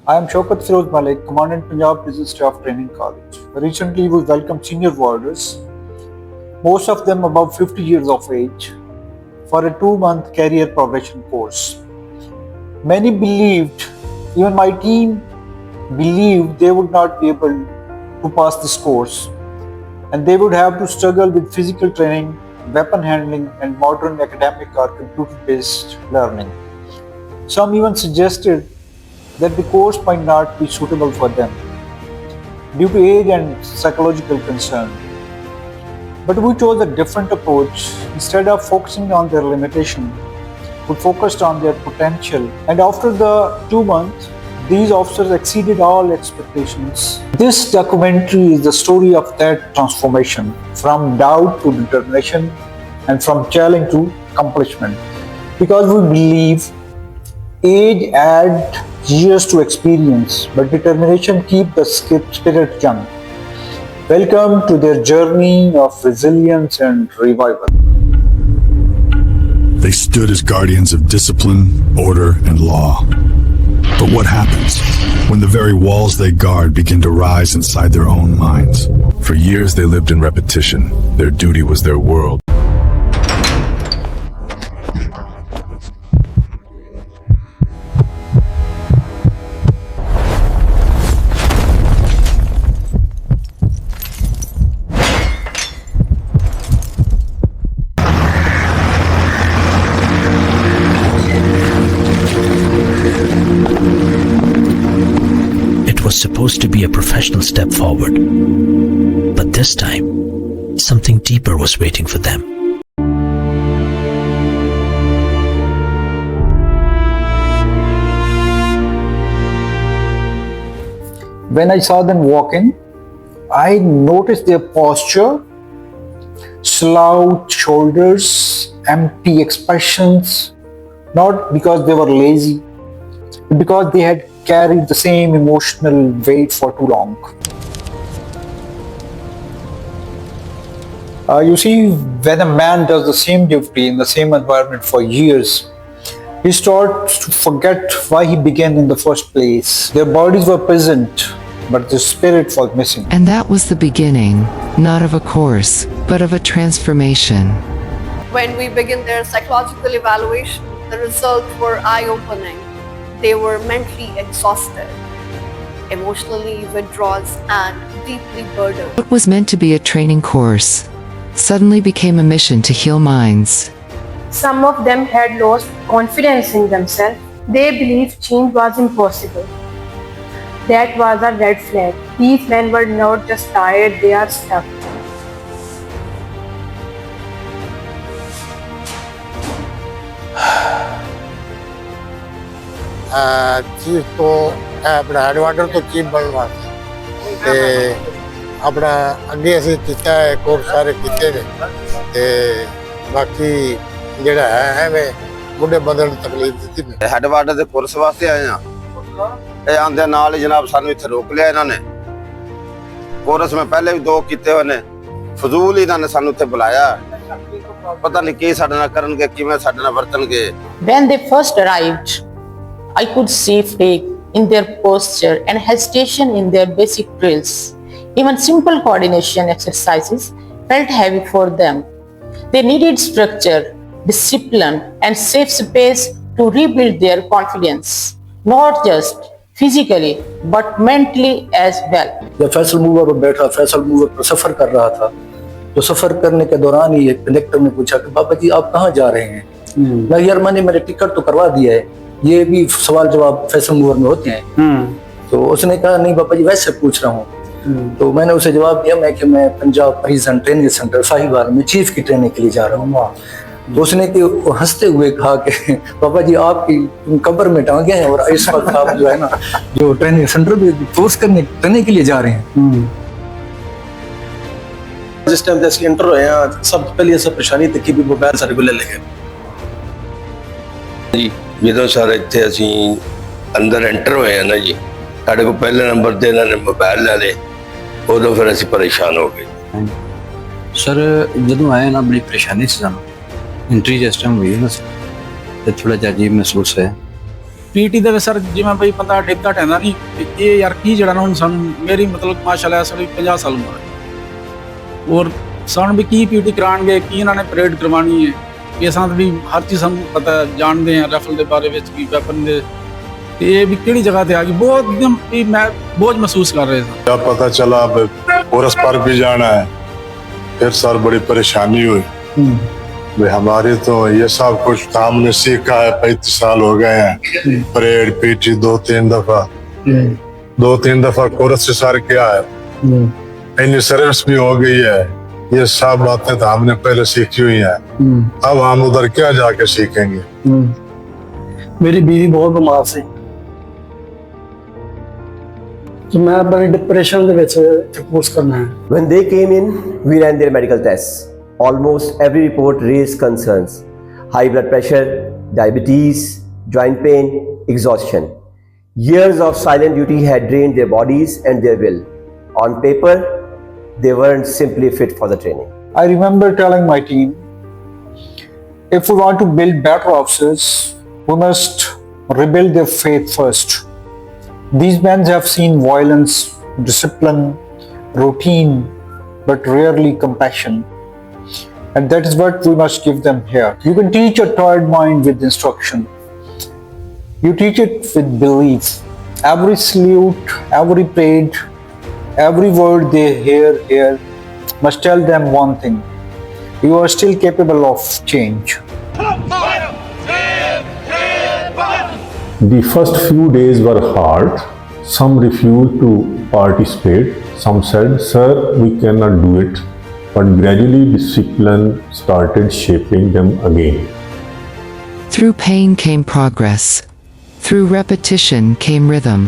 I am Shaukat Firoz Malik, Commandant Punjab Business Staff Training College. Recently, we welcomed senior warders, most of them above 50 years of age, for a 2-month career progression course. Many believed, even my team believed, they would not be able to pass this course, and they would have to struggle with physical training, weapon handling, and modern academic or computer-based learning. Some even suggested that the course might not be suitable for them due to age and psychological concern. But we chose a different approach. Instead of focusing on their limitation, we focused on their potential. And after the 2 months, these officers exceeded all expectations. This documentary is the story of that transformation, from doubt to determination and from challenge to accomplishment. Because we believe age adds years to experience, but determination keeps the spirit young. Welcome to their journey of resilience and revival. They stood as guardians of discipline, order, and law. But what happens when the very walls they guard begin to rise inside their own minds? For years they lived in repetition. Their duty was their world. Was supposed to be a professional step forward, but this time something deeper was waiting for them. When I saw them walking, I noticed their posture, slouched shoulders, empty expressions, not because they were lazy, but because they had carried the same emotional weight for too long. You see, when a man does the same duty in the same environment for years, he starts to forget why he began in the first place. Their bodies were present, but the spirit was missing. And that was the beginning, not of a course, but of a transformation. When we began their psychological evaluation, the results were eye-opening. They were mentally exhausted, emotionally withdrawn, and deeply burdened. What was meant to be a training course suddenly became a mission to heal minds. Some of them had lost confidence in themselves. They believed change was impossible. That was a red flag. These men were not just tired, they are stuck. Chief तो अपना हेडवाटर तो chief बनने वास्ते ते अपना अगे असी किया है कोर्स सारे किए ने ते बाकी जेड़ा है मैं बुढ़े बदल तकलीफ दी हेडवाटर दे कोर्स वास्ते आए हां ए आंदे नाल ही जनाब सानू इत्थे रोक लिया इन्हां ने कोर्स में पहले भी 2 किए हुए ने फजूल ही इन्हां ने सानू इत्थे बुलाया पता नहीं की साडे नाल करनगे किवें साडे नाल वर्तणगे. When they first arrived, I could see fatigue in their posture and hesitation in their basic drills. Even simple coordination exercises felt heavy for them. They needed structure, discipline, and safe space to rebuild their confidence, not just physically, but mentally as well. जब Faisal mover पर बैठा, Faisal mover पर सफ़र कर रहा था, तो सफ़र करने के दौरान ही एक कंडक्टर ने पूछा कि बाबा जी आप कहाँ जा रहे हैं? मैं यार मैंने मेरे टिकट तो करवा दिया है. ये भी सवाल जवाब फैसल मूवर में होते हैं. तो उसने कहा नहीं बाबा जी वैसे पूछ रहा हूँ. तो मैंने उसे जवाब दिया कि मैं Punjab prison training centre Sahiwal में चीफ की ट्रेनिंग के लिए जा रहा हूँ. तो उसने हंसते हुए कहा कि बाबा जी आपकी कब्र में टांगे हैं और इस वक्त आप जो है ना जो ट्रेनिंग सेंटर में कोर्स करने के लिए जा रहे हैं. जिस टाइम से एंटर होए हैं सब पहले सब परेशानी तक भी मोबाइल सारे को ले लगे जी. ਜਦੋਂ ਸਰ ਇੱਥੇ ਅਸੀਂ ਅੰਦਰ ਐਂਟਰ ਹੋਏ ਆ ਨਾ ਜੀ ਸਾਡੇ ਕੋਲ ਪਹਿਲੇ ਨੰਬਰ ਤੇ ਇਹਨਾਂ ਨੇ ਮੋਬਾਈਲ ਲੈ ਲਏ ਉਦੋਂ ਫਿਰ ਅਸੀਂ ਪਰੇਸ਼ਾਨ ਹੋ ਗਏ. ਸਰ ਜਦੋਂ ਆਏ ਨਾ ਬੜੀ ਪਰੇਸ਼ਾਨੀ ਸੀ ਸਾਨੂੰ ਐਂਟਰੀ ਜਿਸ ਟਾਈਮ ਹੋਈ ਨਾ ਤੇ ਥੋੜਾ ਜਿਹਾ ਅਜੀਬ ਮਹਿਸੂਸ ਹੋਇਆ ਪੀਟੀ ਦੇ ਵਿੱਚ ਸਰ ਜਿਵੇਂ ਬਈ ਬੰਦਾ ਡਿੱਗਦਾ ਟੈਂਦਾ ਨਹੀਂ ਇਹ ਯਾਰ ਕੀ ਜਿਹੜਾ ਨਾ ਹੁਣ ਸਾਨੂੰ ਮੇਰੀ ਮਤਲਬ ਮਾਸ਼ਾਅੱਲਾ ਸਾਡੀ 50 ਸਾਲ ਉਮਰ ਹੈ ਔਰ ਸਾਨੂੰ ਵੀ ਕੀ ਪੀਟੀ ਕਰਾਉਣਗੇ ਕੀ ਇਹਨਾਂ ਨੇ ਪਰੇਡ ਕਰਵਾਉਣੀ ਹੈ ਇਹ ਸਾਨੂੰ ਵੀ ਹਰ ਚੀਜ਼ ਸਾਨੂੰ ਪਤਾ ਜਾਣਦੇ ਹਾਂ ਰਫਲ ਦੇ ਬਾਰੇ ਵਿੱਚ ਵੀ ਵੈਪਨ ਦੇ ਤੇ ਇਹ ਵੀ ਕਿਹੜੀ ਜਗ੍ਹਾ ਤੇ ਆ ਗਈ ਬਹੁਤ एकदम ਵੀ ਮੈਂ बोझ महसूस कर रहे थे। जब पता चला अब कोरस पर भी जाना है फिर सर बड़ी परेशानी हुई भाई हमारे तो ये सब कुछ काम ने सीखा है 35 साल हो गए हैं परेड पीटी 2-3 दफा कोरस से सर किया है इतनी सर्विस भी हो गई है ये सब बातें तो हमने पहले सीखी हुई हैं अब हम उधर क्या जाके सीखेंगे। मेरी बीवी बहुत बीमार सी तो मैं बड़ी डिप्रेशन ਦੇ ਵਿੱਚ ਕੋਰਸ ਕਰਨਾ ਹੈ। When they came in, we ran their medical tests. Almost every report raised concerns: high blood pressure, diabetes, joint pain, exhaustion. Years of silent duty had drained their bodies and their will. On paper, they weren't simply fit for the training. I remember telling my team, if we want to build better officers, we must rebuild their faith first. These men have seen violence, discipline, routine, but rarely compassion. And that is what we must give them here. You can teach a tired mind with instruction. You teach it with belief. Every salute, every parade, every word they hear here must tell them one thing: you are still capable of change. The first few days were hard. Some refused to participate. Some said, "Sir, we cannot do it." But gradually discipline started shaping them again. Through pain came progress. Through repetition came rhythm.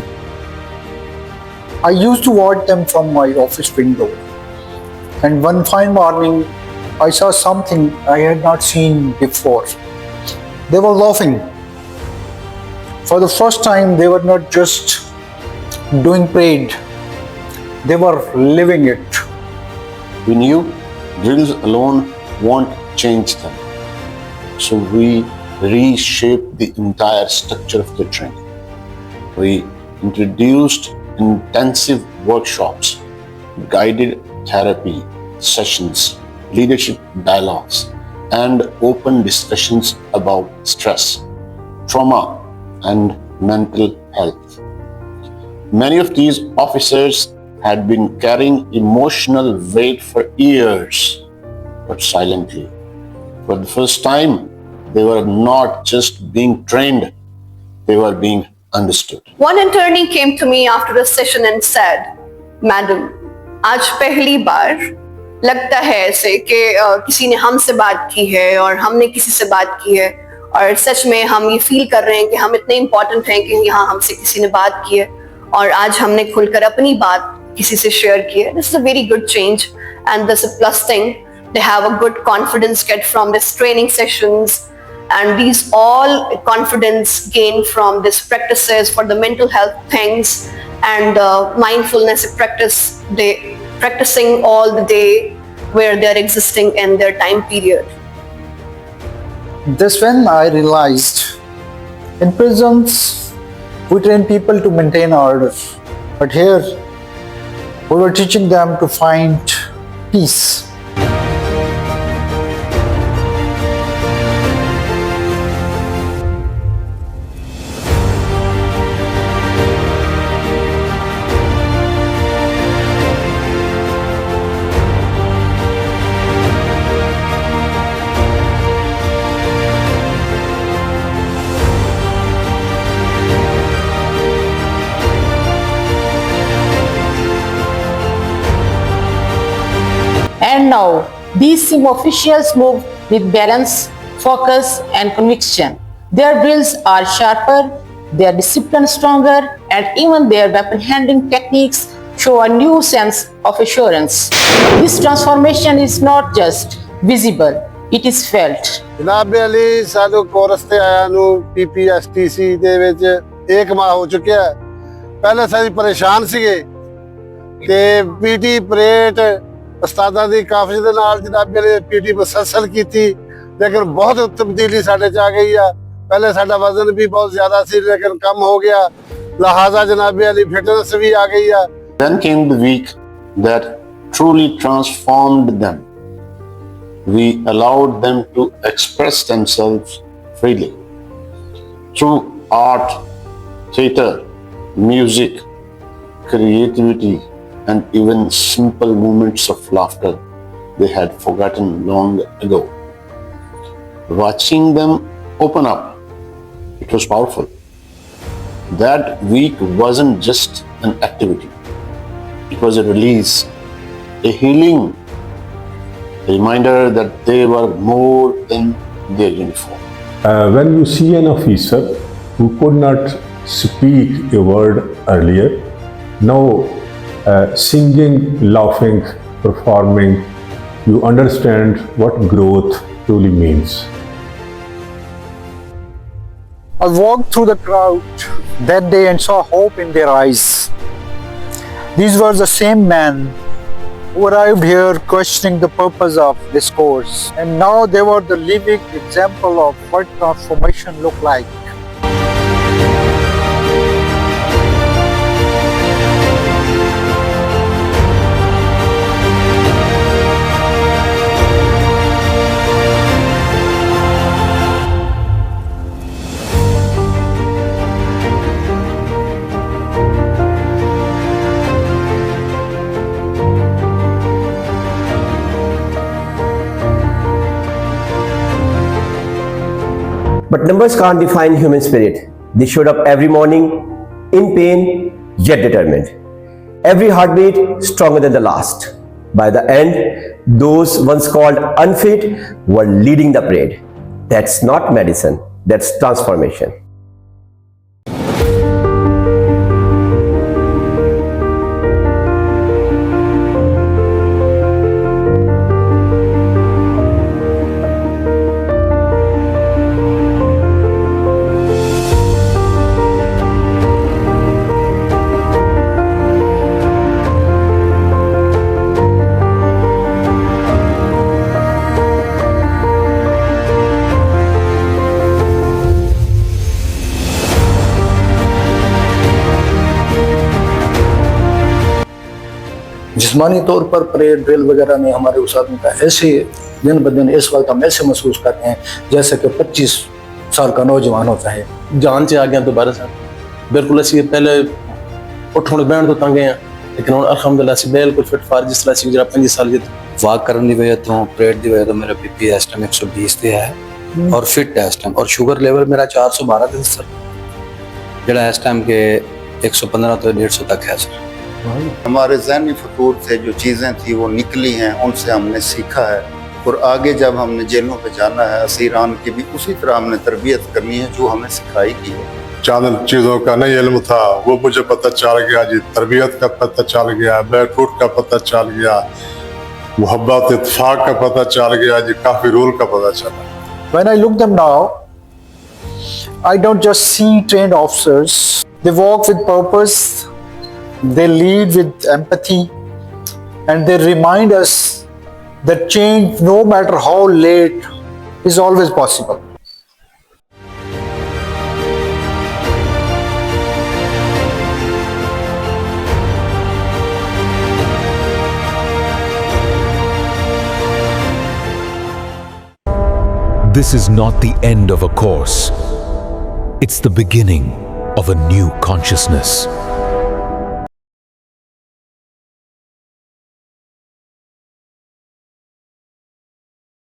I used to watch them from my office window. And one fine morning, I saw something I had not seen before. They were laughing. For the first time, they were not just doing parade, they were living it. We knew drills alone won't change them. So we reshaped the entire structure of the training. We introduced intensive workshops, guided therapy sessions, leadership dialogues, and open discussions about stress, trauma, and mental health. Many of these officers had been carrying emotional weight for years, but silently. For the first time, they were not just being trained, they were being understood. One internee came to me after a session and said, "Madam, आज पहली बार लगता है ऐसे कि किसी ने हमसे बात की है और हमने किसी से बात की है और सच में हम ये फील कर रहे हैं कि हम इतने इम्पोर्टेंट हैं कि यहाँ हमसे किसी ने बात की है और आज हमने खुलकर अपनी बात किसी से शेयर की है. This is a very good change and this is a plus thing. They have a good confidence get from this training sessions and these all confidence gain from this practices for the mental health things and mindfulness practice. They practicing all the day where they are existing in their time period. That's when I realized in prisons we train people to maintain order, but here we were teaching them to find peace. And now, these SIM officials move with balance, focus, and conviction. Their drills are sharper, their discipline stronger, and even their weapon handling techniques show a new sense of assurance. This transformation is not just visible, it is felt. ਜਨਾਬ ਅਲੀ ਸਾਨੂੰ course ਤੇ ਆਇਆ ਨੂੰ PPSTC ਦੇ ਵਿੱਚ 1 ਮਾਹ ਹੋ ਚੁੱਕਿਆ ਹੈ। ਪਹਿਲੇ ਅਸੀਂ ਪਰੇਸ਼ਾਨ ਸੀਗੇ ਤੇ ਪੀਟੀ ਪਰੇਡ ਉਸਤਾਦਾਂ ਦੀ ਕਾਫੀ ਦੇ ਨਾਲ ਜਨਾਬ ਅਲੀ ਪੀਟੀ ਮੁਸਲਸਲ ਕੀਤੀ ਲੇਕਿਨ ਬਹੁਤ ਤਬਦੀਲੀ ਸਾਡੇ ਚ ਆ ਗਈ ਆ। ਪਹਿਲੇ ਸਾਡਾ ਵਜ਼ਨ ਵੀ ਬਹੁਤ ਜ਼ਿਆਦਾ ਸੀ ਲੇਕਿਨ ਕਮ ਹੋ ਗਿਆ ਲਿਹਾਜ਼ਾ ਜਨਾਬੇ ਅਲੀ ਫਿਟਨੈਸ ਵੀ ਆ ਗਈ ਆ Then came the week that truly transformed them. We allowed them to express themselves freely through art, theater, music, creativity, and even simple moments of laughter they had forgotten long ago. Watching them open up, it was powerful. That week wasn't just an activity. It was a release, a healing, a reminder that they were more than their uniform. When you see an officer who could not speak a word earlier, now singing, laughing, performing, you understand what growth truly means. I walked through the crowd that day and saw hope in their eyes. These were the same men who arrived here questioning the purpose of this course, and now they were the living example of what transformation looked like. But numbers can't define human spirit. They showed up every morning, in pain, yet determined. Every heartbeat stronger than the last. By the end, those once called unfit were leading the parade. That's not medicine, that's transformation. जिस्मानी तौर पर parade drill वगैरह ने हमारे उस आदमी का ऐसे दिन ब दिन इस वक्त हम ऐसे महसूस करते हैं जैसे कि 25 साल का नौजवान होता है जान से आ गया दोबारा सर बिल्कुल असं पहले उठने बहन तो तंग हैं लेकिन हम अल्हम्दुलिल्लाह से बिल्कुल फिट फार जिस तरह से जरा 5 साल की वाक करने की वजह तो परेड की वजह तो मेरा बीपी इस टाइम 120 पे है और फिट है इस टाइम और शुगर लेवल मेरा 412 दिन सर जरा इस टाइम के 115 तो 150 तक है सर। हमारे ज़हनी फतूर से जो चीज़ें थी वो निकली हैं, उनसे हमने सीखा है और आगे जब हमने जेलों पे जाना है असीरान की भी उसी तरह हमने तरबियत करनी है जो हमें सिखाई गई है। चंद चीज़ों का नहीं इल्म था वो मुझे पता चल गया जी, तरबियत का पता चल गया, बैठूट का पता चल गया, मोहब्बत इत्तेफाक का पता चल गया जी, काफ़ी रूल का पता चला। When I look them now, I don't just see trained officers. They walk with purpose, they lead with empathy, and they remind us that change, no matter how late, is always possible. This is not the end of a course. It's the beginning of a new consciousness.